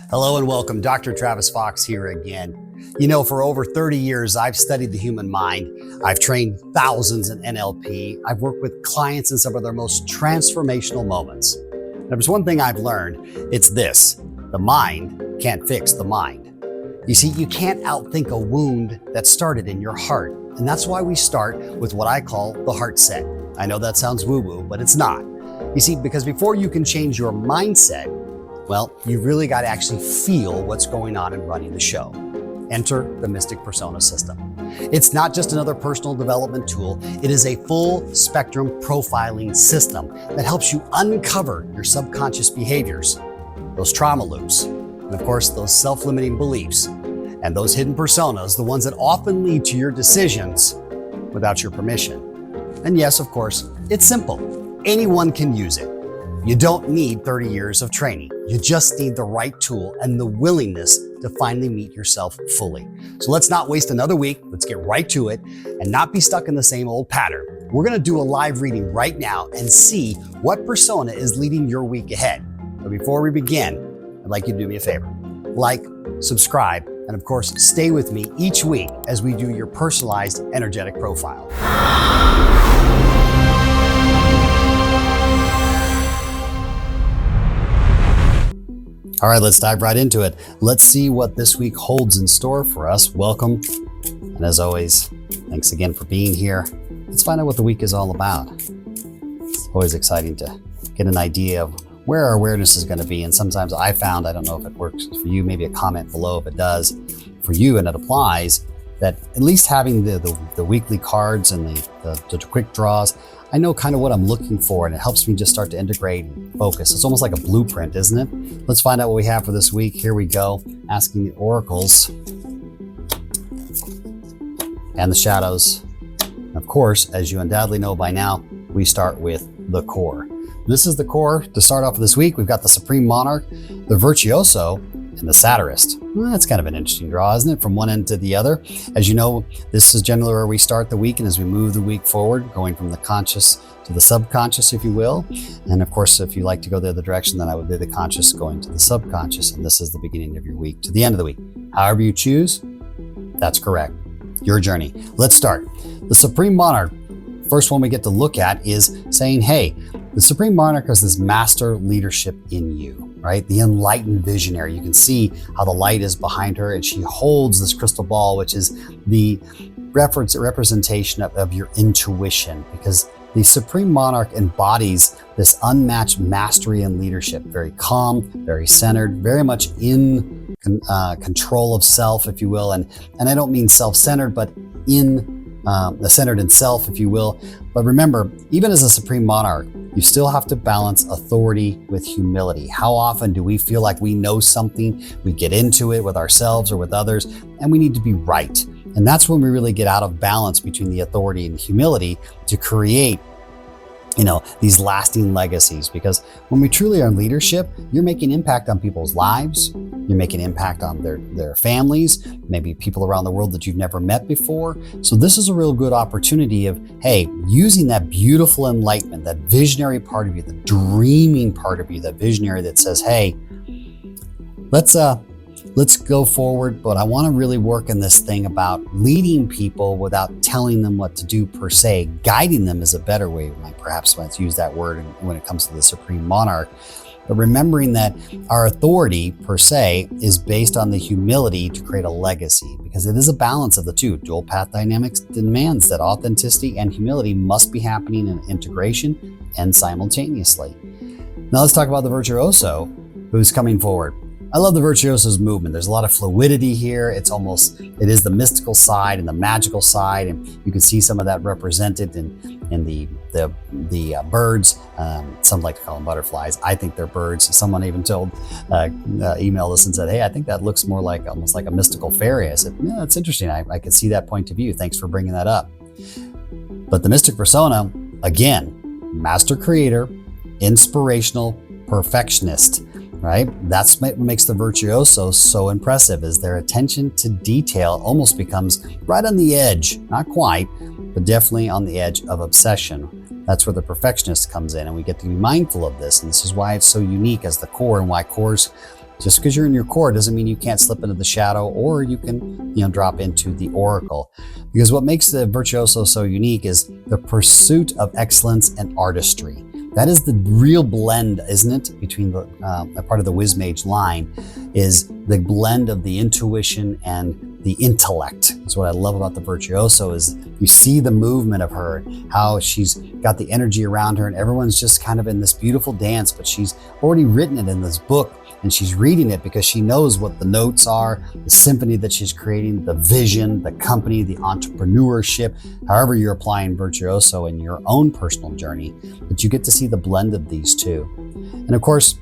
Hello and welcome. Dr. Travis Fox here again. You know, for over 30 years, I've studied the human mind. I've trained thousands in NLP. I've worked with clients in some of their most transformational moments. If there's one thing I've learned, it's this: the mind can't fix the mind. You see, you can't outthink a wound that started in your heart. And that's why we start with what I call the Heartset. I know that sounds woo-woo, but it's not. You see, because before you can change your mindset, well, you've really got to actually feel what's going on in running the show. Enter the MysticPersonas system. It's not just another personal development tool. It is a full spectrum profiling system that helps you uncover your subconscious behaviors, those trauma loops, and of course, those self-limiting beliefs, and those hidden personas, the ones that often lead to your decisions without your permission. And yes, of course, it's simple. Anyone can use it. You don't need 30 years of training. You just need the right tool and the willingness to finally meet yourself fully. So let's not waste another week. Let's get right to it and not be stuck in the same old pattern. We're going to do a live reading right now and see what persona is leading your week ahead. But before we begin, I'd like you to do me a favor. Like, subscribe, and of course, stay with me each week as we do your personalized energetic profile. All right, let's dive right into it. Let's see what this week holds in store for us. Welcome. And as always, thanks again for being here. Let's find out what the week is all about. It's always exciting to get an idea of where our awareness is going to be. And sometimes I found, I don't know if it works for you, maybe a comment below if it does for you and it applies, that at least having the weekly cards and the quick draws, I know kind of what I'm looking for, and it helps me just start to integrate and focus. It's almost like a blueprint, isn't it? Let's find out what we have for this week. Here we go. Asking the oracles and the shadows. Of course, as you undoubtedly know by now, we start with the core. This is the core to start off this week. We've got the Supreme Monarch, the Virtuoso, and the Satist. Well, that's kind of an interesting draw, isn't it? From one end to the other. As you know, this is generally where we start the week, and as we move the week forward, going from the conscious to the subconscious, if you will. And of course, if you like to go the other direction, then I would do the conscious going to the subconscious, and this is the beginning of your week to the end of the week. However you choose, that's correct. Your journey. Let's start. The Supreme Monarch, first one we get to look at is saying, hey, the Supreme Monarch is this master leadership in you, right? The enlightened visionary. You can see how the light is behind her, and she holds this crystal ball, which is the representation of your intuition, because the Supreme Monarch embodies this unmatched mastery and leadership. Very calm, very centered, very much in control of self, if you will. And I don't mean self-centered, but centered in self, if you will. But remember, even as a Supreme Monarch, you still have to balance authority with humility. How often do we feel like we know something, we get into it with ourselves or with others, and we need to be right? And that's when we really get out of balance between the authority and humility to create, these lasting legacies. Because when we truly are in leadership, you're making impact on people's lives. You're making impact on their families, maybe people around the world that you've never met before. So this is a real good opportunity of, hey, using that beautiful enlightenment, that visionary part of you, the dreaming part of you, that visionary that says, hey, let's go forward, but I want to really work in this thing about leading people without telling them what to do per se. Guiding them is a better way, perhaps let's use that word when it comes to the Supreme Monarch. But remembering that our authority per se is based on the humility to create a legacy, because it is a balance of the two. Dual path dynamics demands that authenticity and humility must be happening in integration and simultaneously. Now let's talk about the Virtuoso who's coming forward. I love the Virtuoso's movement. There's a lot of fluidity here. It is the mystical side and the magical side, and you can see some of that represented in the birds. Some like to call them butterflies. I think they're birds. Someone even emailed us and said, hey, I think that looks more like almost like a mystical fairy. I said, yeah, that's interesting. I could see that point of view. Thanks for bringing that up. But the mystic persona, again, master creator, inspirational, perfectionist. Right? That's what makes the Virtuoso so impressive, is their attention to detail almost becomes right on the edge, not quite, but definitely on the edge of obsession. That's where the perfectionist comes in, and we get to be mindful of this. And this is why it's so unique as the core, and why cores Just because you're in your core doesn't mean you can't slip into the shadow, or you can, drop into the oracle. Because what makes the Virtuoso so unique is the pursuit of excellence and artistry. That is the real blend, isn't it? Between the part of the Wismage line is the blend of the intuition and the intellect. Is what I love about the Virtuoso is you see the movement of her, how she's got the energy around her, and everyone's just kind of in this beautiful dance, but she's already written it in this book, and she's reading it because she knows what the notes are, the symphony that she's creating, the vision, the company, the entrepreneurship, however you're applying Virtuoso in your own personal journey. But you get to see the blend of these two. And of course,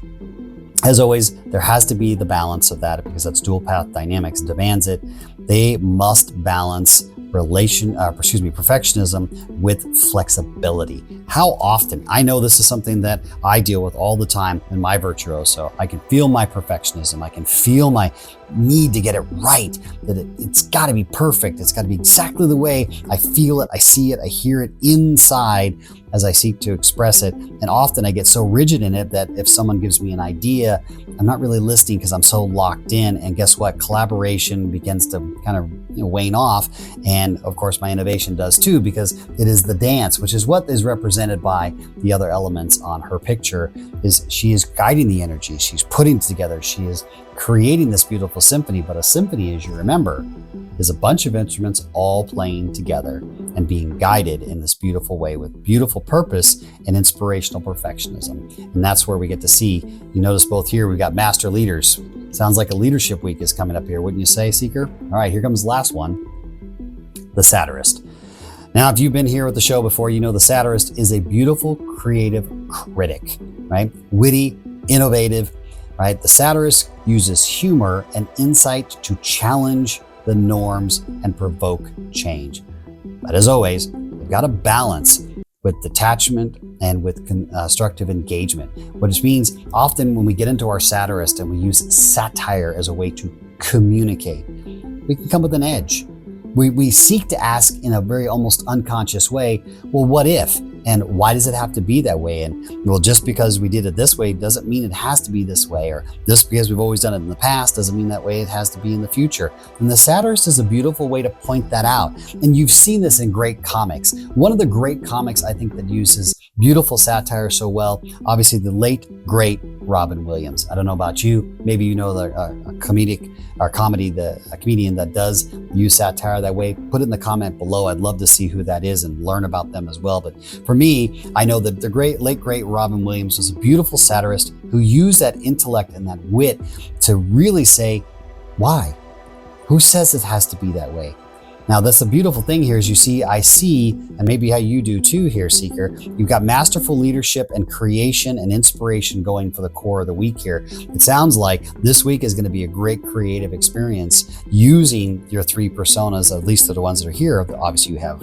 as always, there has to be the balance of that because that's dual path dynamics demands it. They must balance perfectionism with flexibility. How often? I know this is something that I deal with all the time in my Virtuoso. I can feel my perfectionism. I can feel my need to get it right, that it's got to be perfect. It's got to be exactly the way I feel it, I see it, I hear it inside as I seek to express it. And often I get so rigid in it that if someone gives me an idea, I'm not really listening because I'm so locked in. And guess what? Collaboration begins to kind of wane off. And of course, my innovation does too, because it is the dance, which is what is represented by the other elements on her picture. Is she is guiding the energy, she's putting it together, she is creating this beautiful symphony. But a symphony, as you remember, is a bunch of instruments all playing together and being guided in this beautiful way with beautiful purpose and inspirational perfectionism. And that's where we get to see, you notice both here, we've got master leaders. Sounds like a leadership week is coming up here, wouldn't you say, Seeker? All right, here comes the last one, the satirist. Now, if you've been here with the show before, you know the satirist is a beautiful, creative critic, right? Witty, innovative, right? The satirist uses humor and insight to challenge the norms and provoke change. But as always, we've got to balance with detachment and with constructive engagement, which means often when we get into our satirist and we use satire as a way to communicate, we can come with an edge. We seek to ask in a very almost unconscious way, well, what if? And why does it have to be that way? And well, just because we did it this way doesn't mean it has to be this way, or just because we've always done it in the past doesn't mean that way it has to be in the future. And the satirist is a beautiful way to point that out. And you've seen this in great comics. One of the great comics I think that uses beautiful satire so well, obviously the late, great Robin Williams. I don't know about you, maybe you know a comedian that does use satire that way. Put it in the comment below. I'd love to see who that is and learn about them as well. But for me, I know that the late great Robin Williams was a beautiful satirist who used that intellect and that wit to really say, why? Who says it has to be that way? Now, that's the beautiful thing here is I see, and maybe how you do too here, Seeker, you've got masterful leadership and creation and inspiration going for the core of the week here. It sounds like this week is going to be a great creative experience using your three personas, at least the ones that are here. Obviously, you have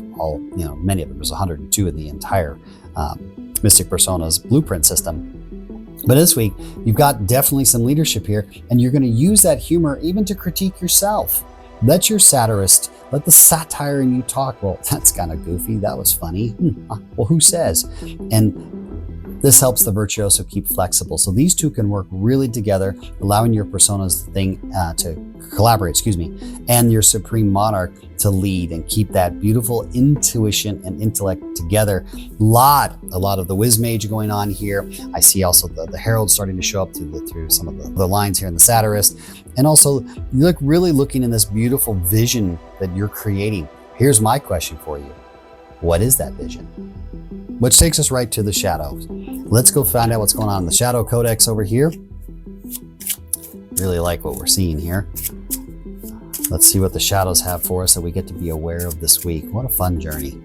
many of them. There's 102 in the entire MysticPersonas blueprint system. But this week, you've got definitely some leadership here, and you're going to use that humor even to critique yourself. Let your satirist, let the satire in you talk. Well, that's kind of goofy. That was funny. Well, who says? And this helps the Virtuoso keep flexible. So these two can work really together, allowing your personas to collaborate, and your Supreme Monarch to lead and keep that beautiful intuition and intellect together. A lot of the Wismage going on here. I see also the Herald starting to show up through some of the lines here in the satirist. And also, you really looking in this beautiful vision that you're creating. Here's my question for you. What is that vision? Which takes us right to the shadows. Let's go find out what's going on in the Shadow Codex over here. Really like what we're seeing here. Let's see what the shadows have for us that we get to be aware of this week. What a fun journey.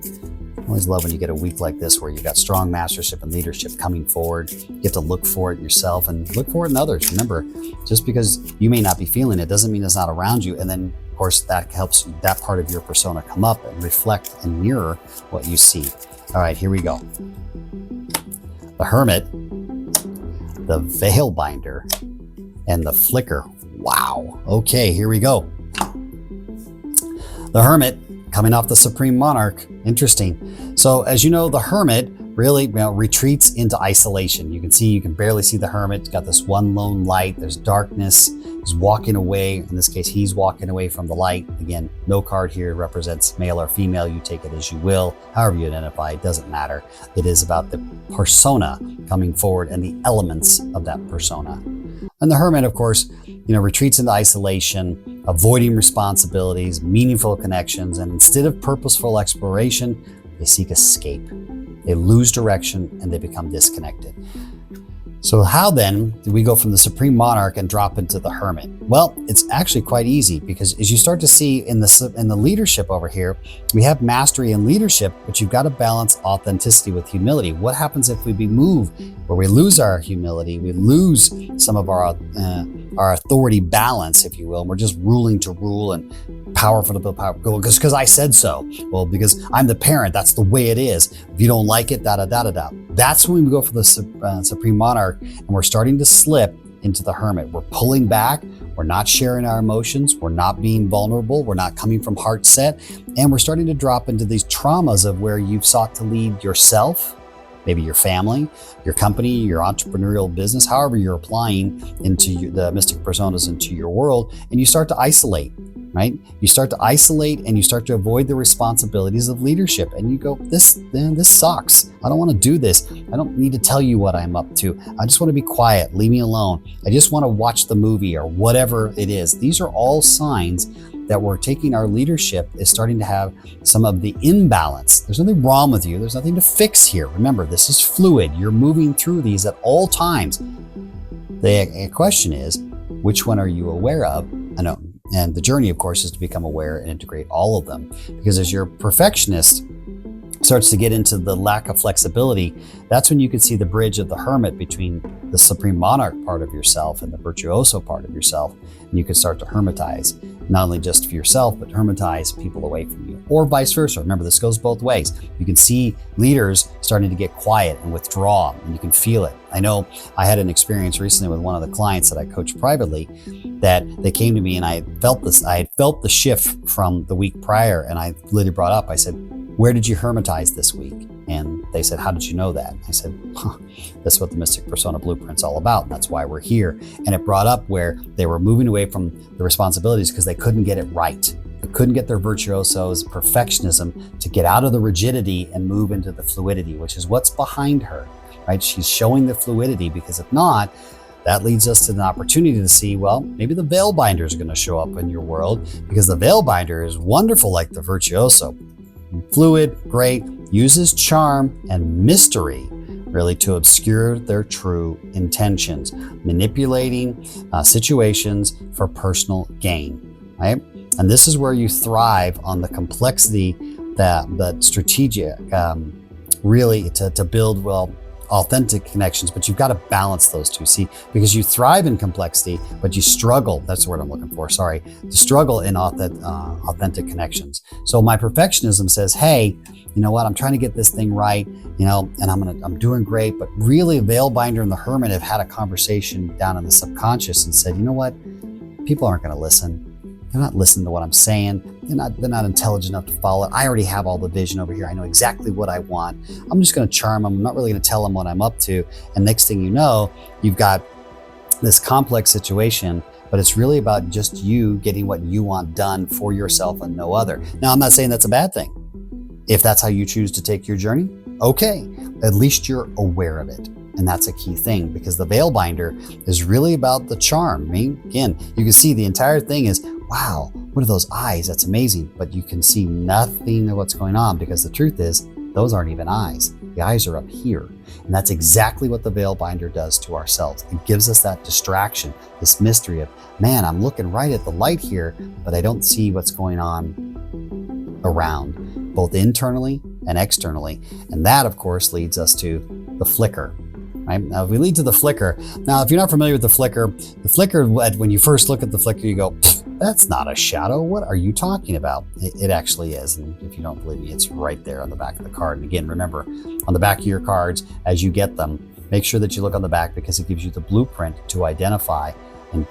I always love when you get a week like this where you've got strong mastership and leadership coming forward. You get to look for it yourself and look for it in others. Remember, just because you may not be feeling it doesn't mean it's not around you. And then, of course, that helps that part of your persona come up and reflect and mirror what you see. All right, here we go. The Hermit, the Veilbinder, and the Flicker. Wow. Okay, here we go. The Hermit, coming off the Supreme Monarch. Interesting. So as you know, the Hermit really retreats into isolation. You can barely see the Hermit. It's got this one lone light. There's darkness. He's walking away. In this case, he's walking away from the light. Again, no card here represents male or female. You take it as you will. However you identify, it doesn't matter. It is about the persona coming forward and the elements of that persona. And the Hermit, of course, retreats into isolation, avoiding responsibilities, meaningful connections, and instead of purposeful exploration, they seek escape. They lose direction and they become disconnected. So how then do we go from the Supreme Monarch and drop into the Hermit? Well, it's actually quite easy, because as you start to see in the leadership over here, we have mastery and leadership, but you've got to balance authenticity with humility. What happens if we move where we lose our humility, we lose some of our authority balance, if you will, and we're just ruling to rule and powerful to build power, because I said so. Well, because I'm the parent, that's the way it is. If you don't like it, da-da-da-da-da. That's when we go for the Supreme Monarch and we're starting to slip into the Hermit. We're pulling back. We're not sharing our emotions. We're not being vulnerable. We're not coming from Heartset. And we're starting to drop into these traumas of where you've sought to lead yourself, maybe your family, your company, your entrepreneurial business, however you're applying into the mystic personas into your world, and you start to isolate, right? You start to isolate and you start to avoid the responsibilities of leadership, and you go, this sucks. I don't want to do this. I don't need to tell you what I'm up to. I just want to be quiet. Leave me alone. I just want to watch the movie or whatever it is. These are all signs that we're taking our leadership is starting to have some of the imbalance. There's nothing wrong with you. There's nothing to fix here. Remember, this is fluid. You're moving through these at all times. The question is, which one are you aware of? And the journey, of course, is to become aware and integrate all of them. Because as your perfectionist starts to get into the lack of flexibility, that's when you can see the bridge of the Hermit between the Supreme Monarch part of yourself and the Virtuoso part of yourself. And you can start to hermitize, not only just for yourself, but hermitize people away from you, or vice versa. Remember, this goes both ways. You can see leaders starting to get quiet and withdraw, and you can feel it. I know I had an experience recently with one of the clients that I coach privately, that they came to me and I felt the shift from the week prior, and I literally brought up, I said, where did you hermitize this week? And they said, how did you know that? I said, that's what the Mystic Persona Blueprint's all about. And that's why we're here. And it brought up where they were moving away from the responsibilities because they couldn't get it right. They couldn't get their virtuoso's perfectionism to get out of the rigidity and move into the fluidity, which is what's behind her, right? She's showing the fluidity, because if not, that leads us to an opportunity to see, well, maybe the Veilbinder is going to show up in your world, because the Veilbinder is wonderful like the Virtuoso. Fluid, great, uses charm and mystery really to obscure their true intentions, manipulating situations for personal gain, right? And this is where you thrive on the complexity, that strategic, really to build, well, authentic connections, but you've got to balance those two. See, because you thrive in complexity, but you struggle, that's the word I'm looking for, sorry, to struggle in authentic connections. So my perfectionism says, hey, you know what, I'm trying to get this thing right, and I'm doing great, but really Veilbinder and the Hermit have had a conversation down in the subconscious and said, you know what, people aren't going to listen. They're not listening to what I'm saying. They're not intelligent enough to follow it. I already have all the vision over here. I know exactly what I want. I'm just going to charm them. I'm not really going to tell them what I'm up to. And next thing you know, you've got this complex situation, but it's really about just you getting what you want done for yourself and no other. Now, I'm not saying that's a bad thing. If that's how you choose to take your journey, okay. At least you're aware of it. And that's a key thing, because the Veilbinder is really about the charm. I mean, again, you can see the entire thing is, wow, what are those eyes? That's amazing. But you can see nothing of what's going on, because the truth is, those aren't even eyes. The eyes are up here. And that's exactly what the Veilbinder does to ourselves. It gives us that distraction, this mystery of, man, I'm looking right at the light here, but I don't see what's going on around, both internally and externally. And that, of course, leads us to the flicker. Right? Now, if we lead to the flicker, now, if you're not familiar with the flicker, when you first look at the flicker, you go, that's not a shadow. What are you talking about? It actually is. And if you don't believe me, it's right there on the back of the card. And again, remember, on the back of your cards, as you get them, make sure that you look on the back, because it gives you the blueprint to identify and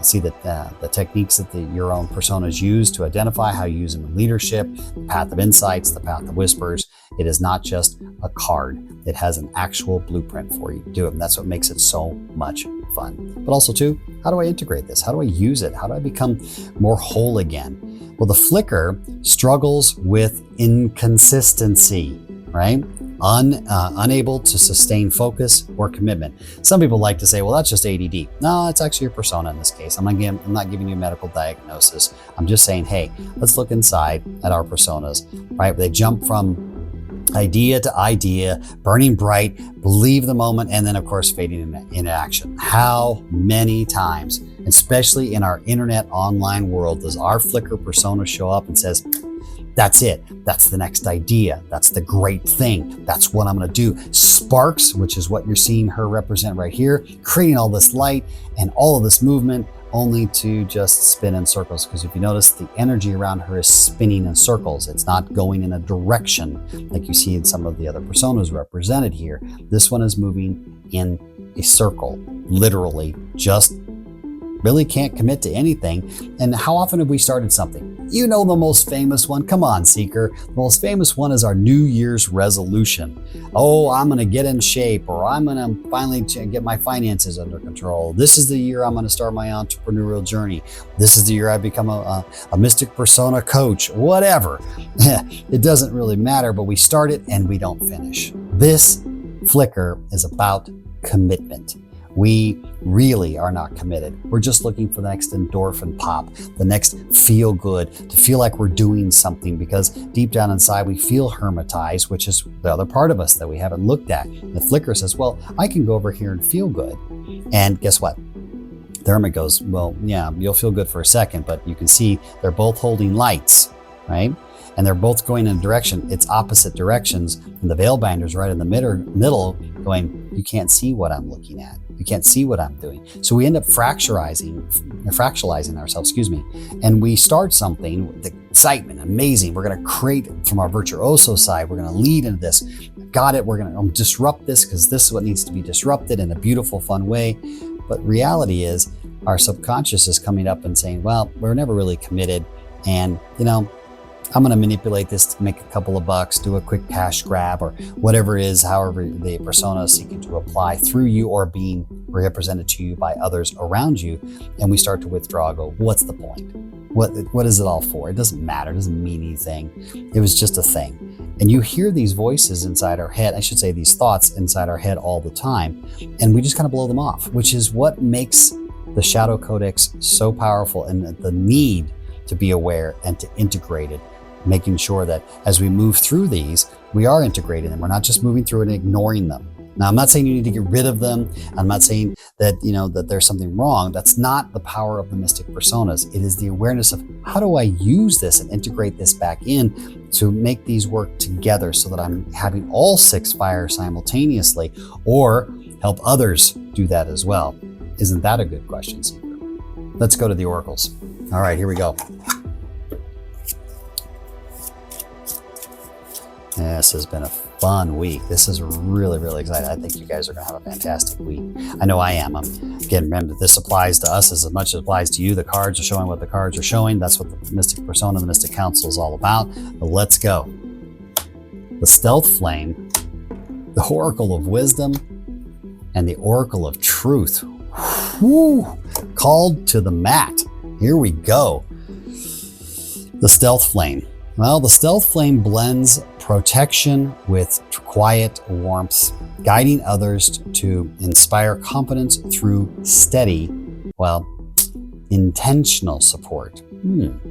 see the techniques that your own personas use to identify how you use them in leadership, the path of insights, the path of whispers. It is not just a card. It has an actual blueprint for you to do it. And that's what makes it so much fun. But also too, how do I integrate this? How do I use it? How do I become more whole again? Well, the flicker struggles with inconsistency, right? Unable to sustain focus or commitment. Some people like to say, well, that's just ADD. No, it's actually your persona in this case. I'm not giving you a medical diagnosis. I'm just saying, hey, let's look inside at our personas, right? They jump from idea to idea, burning bright, believe the moment, and then of course fading into action. How many times, especially in our internet online world, does our flicker persona show up and says, that's it. That's the next idea. That's the great thing. That's what I'm going to do. Sparks, which is what you're seeing her represent right here, creating all this light and all of this movement, only to just spin in circles. Because if you notice, the energy around her is spinning in circles. It's not going in a direction like you see in some of the other personas represented here. This one is moving in a circle, literally just really can't commit to anything. And how often have we started something? You know the most famous one. Come on, Seeker. The most famous one is our New Year's resolution. Oh, I'm going to get in shape, or I'm going to finally get my finances under control. This is the year I'm going to start my entrepreneurial journey. This is the year I become a mystic persona coach, whatever. It doesn't really matter, but we start it and we don't finish. This flicker is about commitment. We really are not committed. We're just looking for the next endorphin pop, the next feel good, to feel like we're doing something, because deep down inside we feel hermitized, which is the other part of us that we haven't looked at. And the flicker says, well, I can go over here and feel good. And guess what? The hermit goes, well, yeah, you'll feel good for a second, but you can see they're both holding lights, right? And they're both going in a direction. It's opposite directions. And the Veilbinder's right in the middle going, you can't see what I'm looking at. You can't see what I'm doing. So we end up fractalizing ourselves, and we start something with excitement, amazing. We're going to create from our Virtuoso side. We're going to lead into this. Got it. We're going to disrupt this because this is what needs to be disrupted in a beautiful, fun way. But reality is our subconscious is coming up and saying, well, we're never really committed. And, I'm going to manipulate this to make a couple of bucks, do a quick cash grab, or whatever it is, however the persona is seeking to apply through you or being represented to you by others around you. And we start to withdraw, go, what's the point? What is it all for? It doesn't matter. It doesn't mean anything. It was just a thing. And you hear these voices inside our head, I should say these thoughts inside our head all the time. And we just kind of blow them off, which is what makes the Shadow Codex so powerful, and the need to be aware and to integrate it. Making sure that as we move through these, we are integrating them. We're not just moving through and ignoring them. Now, I'm not saying you need to get rid of them. I'm not saying that, that there's something wrong. That's not the power of the mystic personas. It is the awareness of, how do I use this and integrate this back in to make these work together so that I'm having all 6 fire simultaneously, or help others do that as well? Isn't that a good question, Seeker? Let's go to the oracles. All right, here we go. This has been a fun week. This is really, really exciting. I think you guys are going to have a fantastic week. I know I am. Again, remember, this applies to us as much as it applies to you. The cards are showing what the cards are showing. That's what the Mystic Persona, the Mystic Council is all about. But let's go. The Stealth Flame, the Oracle of Wisdom, and the Oracle of Truth. Whew. Called to the mat. Here we go. The Stealth Flame. Well, the Stealth Flame blends protection with quiet warmth, guiding others to inspire confidence through steady, intentional support.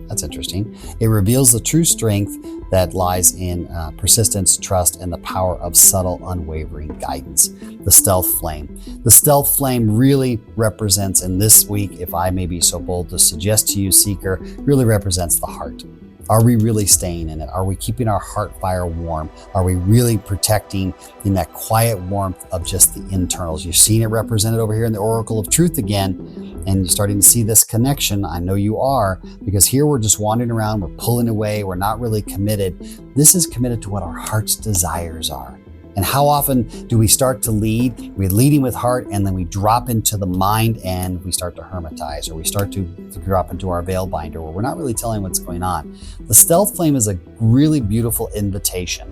That's interesting. It reveals the true strength that lies in persistence, trust, and the power of subtle, unwavering guidance. The Stealth Flame. The Stealth Flame really represents, in this week, if I may be so bold to suggest to you, Seeker, really represents the heart. Are we really staying in it? Are we keeping our heart fire warm? Are we really protecting in that quiet warmth of just the internals? You've seen it represented over here in the Oracle of Truth again, and you're starting to see this connection. I know you are, because here we're just wandering around, we're pulling away, we're not really committed. This is committed to what our heart's desires are. And how often do we start to lead? We're leading with heart, and then we drop into the mind and we start to hermitize, or we start to drop into our Veilbinder, where we're not really telling what's going on. The stealth flame is a really beautiful invitation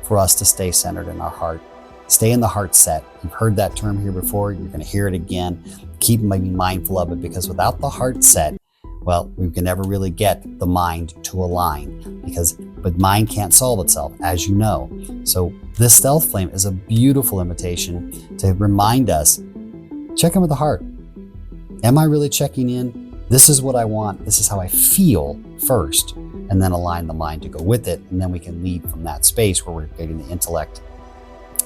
for us to stay centered in our heart. Stay in the Heartset. You've heard that term here before. You're going to hear it again. Keep being mindful of it, because without the Heartset, well, we can never really get the mind to align, but mind can't solve itself, as you know. So this stealth flame is a beautiful invitation to remind us, check in with the heart. Am I really checking in? This is what I want. This is how I feel first, and then align the mind to go with it. And then we can lead from that space where we're getting the intellect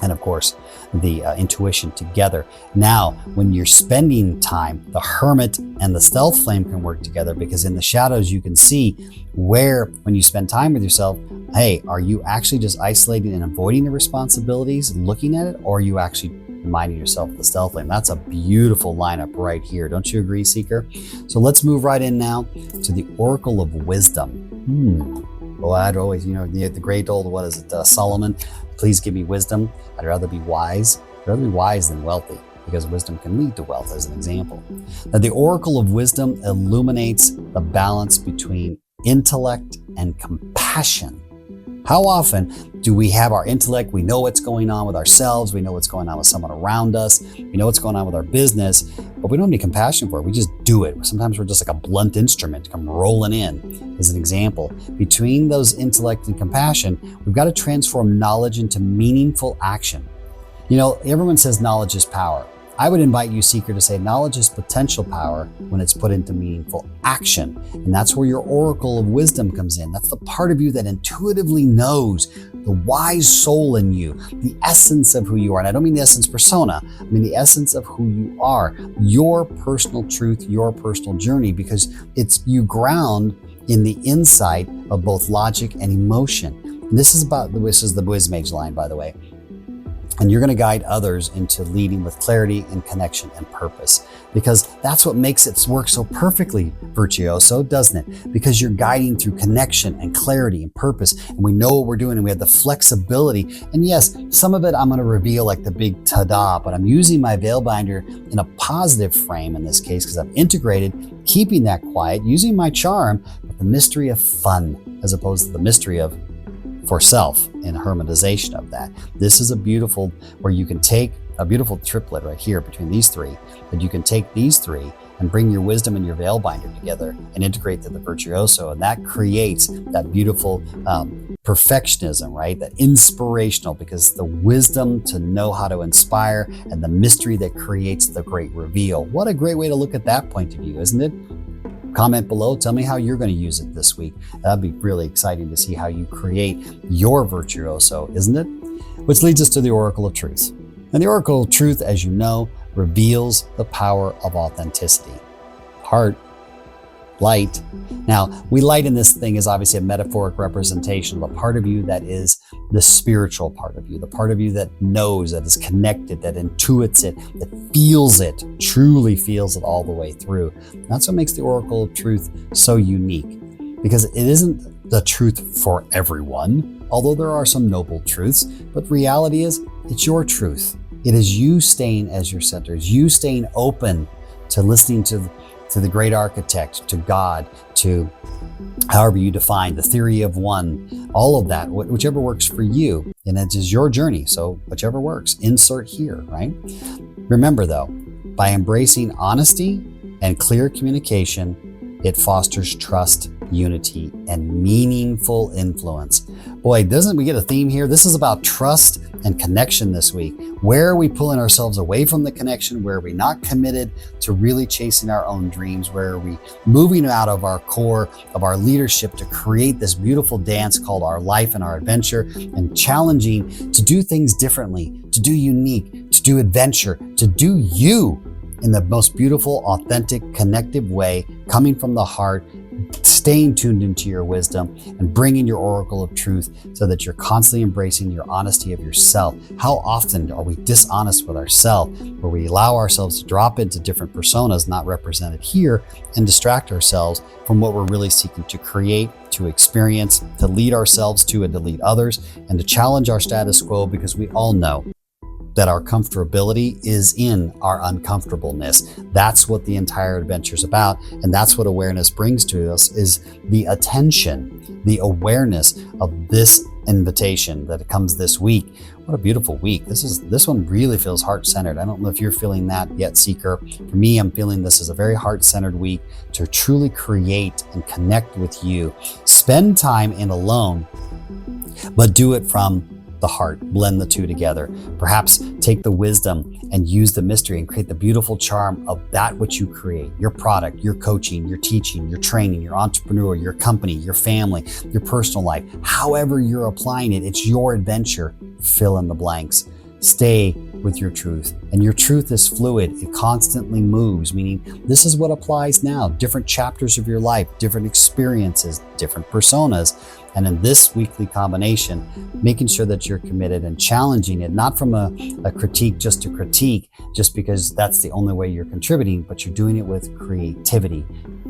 and, of course, the intuition together. Now, when you're spending time, the Hermit and the stealth flame can work together, because in the shadows you can see where, when you spend time with yourself, hey, are you actually just isolating and avoiding the responsibilities, looking at it, or are you actually reminding yourself of the stealth flame? That's a beautiful lineup right here. Don't you agree, Seeker? So let's move right in now to the Oracle of Wisdom. Well, I'd always, the great old, what is it, Solomon? Please give me wisdom. I'd rather be wise. I'd rather be wise than wealthy, because wisdom can lead to wealth, as an example. Now, the Oracle of Wisdom illuminates the balance between intellect and compassion. How often do we have our intellect? We know what's going on with ourselves. We know what's going on with someone around us. We know what's going on with our business, but we don't have any compassion for it. We just do it. Sometimes we're just like a blunt instrument come rolling in, as an example. Between those intellect and compassion, we've got to transform knowledge into meaningful action. Everyone says knowledge is power. I would invite you, Seeker, to say knowledge is potential power when it's put into meaningful action. And that's where your Oracle of Wisdom comes in. That's the part of you that intuitively knows, the wise soul in you, the essence of who you are. And I don't mean the essence persona, I mean the essence of who you are, your personal truth, your personal journey, because you ground in the insight of both logic and emotion. And this is the Wismage line, by the way. And you're going to guide others into leading with clarity and connection and purpose, because that's what makes it work so perfectly, Virtuoso, doesn't it? Because you're guiding through connection and clarity and purpose, and we know what we're doing, and we have the flexibility. And yes, some of it I'm going to reveal like the big ta-da, but I'm using my Veilbinder in a positive frame in this case, because I've integrated keeping that quiet, using my charm, but the mystery of fun, as opposed to the mystery of for self and hermetization of that. This is a beautiful, where you can take a beautiful triplet right here between these three, that you can take these three and bring your wisdom and your Veilbinder together and integrate to the Virtuoso. And that creates that beautiful perfectionism, right? That inspirational, because the wisdom to know how to inspire and the mystery that creates the great reveal. What a great way to look at that point of view, isn't it? Comment below, tell me how you're going to use it this week. That'd be really exciting to see how you create your Virtuoso, isn't it? Which leads us to the Oracle of Truth. And the Oracle of Truth, as you know, reveals the power of authenticity. Heart, light. Now, light in this thing is obviously a metaphoric representation of a part of you that is the spiritual part of you, the part of you that knows, that is connected, that intuits it, that feels it, truly feels it all the way through. That's what makes the Oracle of Truth so unique, because it isn't the truth for everyone, although there are some noble truths, but reality is it's your truth. It is you staying as your center, it's you staying open to listening to the great architect, to God, to however you define the theory of one, all of that, whichever works for you. And it is your journey. So whichever works, insert here, right? Remember though, by embracing honesty and clear communication, it fosters trust, unity, and meaningful influence. Boy, doesn't we get a theme here? This is about trust and connection this week. Where are we pulling ourselves away from the connection? Where are we not committed to really chasing our own dreams? Where are we moving out of our core of our leadership to create this beautiful dance called our life and our adventure, and challenging to do things differently, to do unique, to do adventure, to do you in the most beautiful, authentic, connective way, coming from the heart, staying tuned into your wisdom, and bringing your oracle of truth so that you're constantly embracing your honesty of yourself. How often are we dishonest with ourselves, where we allow ourselves to drop into different personas not represented here and distract ourselves from what we're really seeking to create, to experience, to lead ourselves to, and to lead others, and to challenge our status quo, because we all know that our comfortability is in our uncomfortableness. That's what the entire adventure is about. And that's what awareness brings to us, is the attention, the awareness of this invitation that comes this week. What a beautiful week. This one really feels heart-centered. I don't know if you're feeling that yet, Seeker. For me, I'm feeling this is a very heart-centered week to truly create and connect with you. Spend time in alone, but do it from the heart. Blend the two together. Perhaps take the wisdom and use the mystery and create the beautiful charm of that which you create. Your product, your coaching, your teaching, your training, your entrepreneur, your company, your family, your personal life. However you're applying it, it's your adventure. Fill in the blanks. Stay with your truth. And your truth is fluid. It constantly moves, meaning this is what applies now. Different chapters of your life, different experiences, different personas. And in this weekly combination, making sure that you're committed and challenging it, not from a critique just to critique, just because that's the only way you're contributing, but you're doing it with creativity.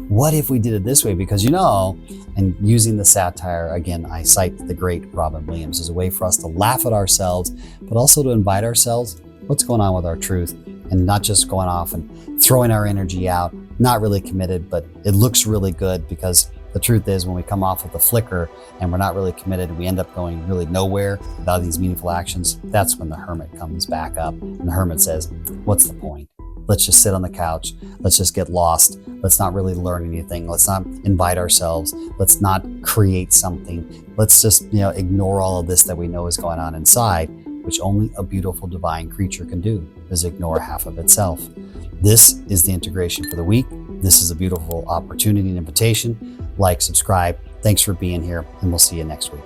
What if we did it this way? Because and using the satire, again, I cite the great Robin Williams as a way for us to laugh at ourselves, but also to invite ourselves, what's going on with our truth, and not just going off and throwing our energy out, not really committed, but it looks really good, because the truth is, when we come off of the flicker and we're not really committed and we end up going really nowhere without these meaningful actions, that's when the hermit comes back up. And the hermit says, what's the point? Let's just sit on the couch. Let's just get lost. Let's not really learn anything. Let's not invite ourselves. Let's not create something. Let's just, ignore all of this that we know is going on inside, which only a beautiful divine creature can do, is ignore half of itself. This is the integration for the week. This is a beautiful opportunity and invitation. Like, subscribe. Thanks for being here, and we'll see you next week.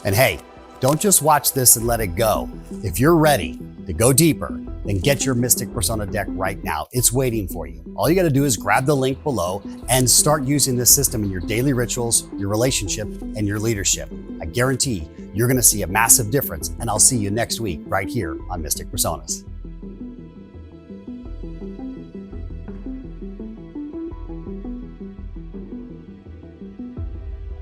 And hey, don't just watch this and let it go. If you're ready to go deeper, then get your Mystic Persona deck right now. It's waiting for you. All you got to do is grab the link below and start using this system in your daily rituals, your relationship, and your leadership. I guarantee you're going to see a massive difference, and I'll see you next week right here on Mystic Personas.